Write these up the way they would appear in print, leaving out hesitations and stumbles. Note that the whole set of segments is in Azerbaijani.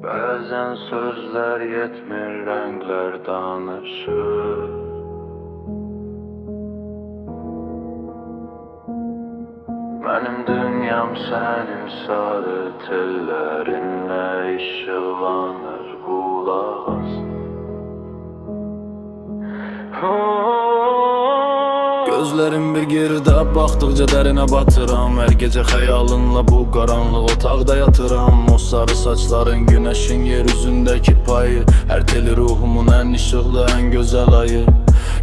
Bazen sözler yetmir, renkler danışır. Benim dünyam senin saadet ellerinle ışıklanır, kulak as. Gözlerim bir geride baktıkça derine batıram. Her gece hayalınla bu karanlık otaqda yatıram. O sarı saçların güneşin yeryüzündeki payı, her teli ruhumun en ışıklı en güzel ayı.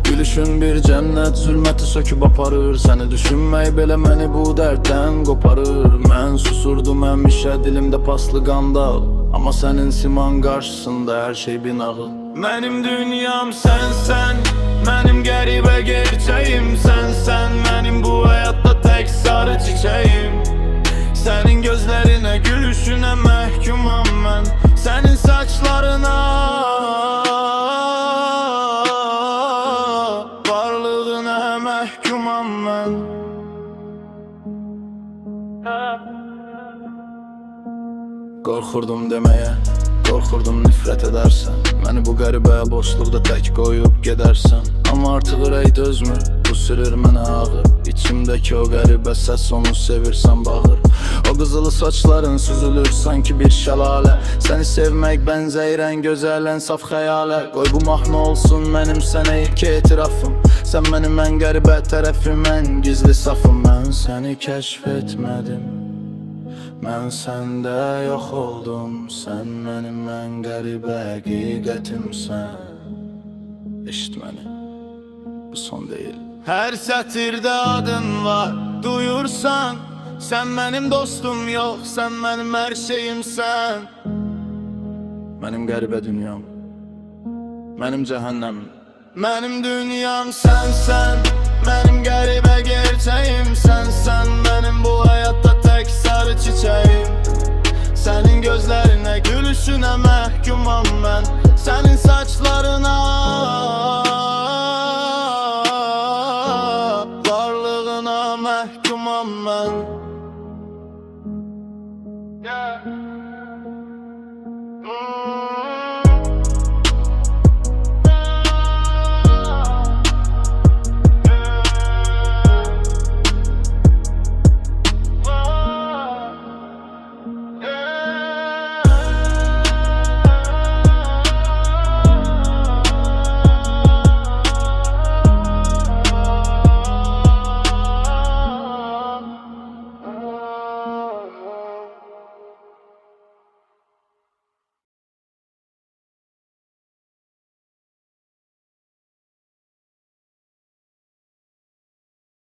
Gülüşün bir cennet, zülməti söküb aparır. Səni düşünmək belə məni bu dərddən qoparır. Mən susurdum həmişə dilimdə paslı qandal, amma sənin siman qarşısında hər şey bir nağıl. Mənim dünyam sənsən, mənim qəribə gerçəyim sənsən. Mənim bu həyatda tək sarı çiçəyim. Sənin gözlərinə, gülüşünə məhkumam mən. Sənin saçlarına, varlığına məhkumam mən. Qorxurdum deməyə, qorxurdum nifrət edərsən. Məni bu qəribə boşluqda tək qoyub gedərsən. Amma artıq ürək dözmür, bu sürür mənə ağır. İçimdəki o qəribə səs, onu sevirsən bağır. O qızılı saçların süzülür sanki bir şəlalə. Səni sevmək bənzəyirən gözəl ən saf xəyalə. Qoy bu mahnı olsun mənim sənə ilk etirafım. Sən mənim ən qəribə tərəfim, ən gizli safım. Mən səni kəşf etmədim, mən səndə yox oldum. Sən mənim ən qəribə həqiqətimsən. Eşit məni, bu son deyil. Hər sətirdə adın var, duyursan. Sən mənim dostum yox, sən mənim hər şeyimsən. Mənim qəribə dünyam, mənim cəhənnəmim. Mənim dünyam sənsən, mənim qəribə gerçəyim sənsən. Mənim bu həyatda tək sarı çiçəyim. Sənin gözlərinə, gülüşünə məhkumam mən. Sənin saçlarına, varlığına məhkumam mən.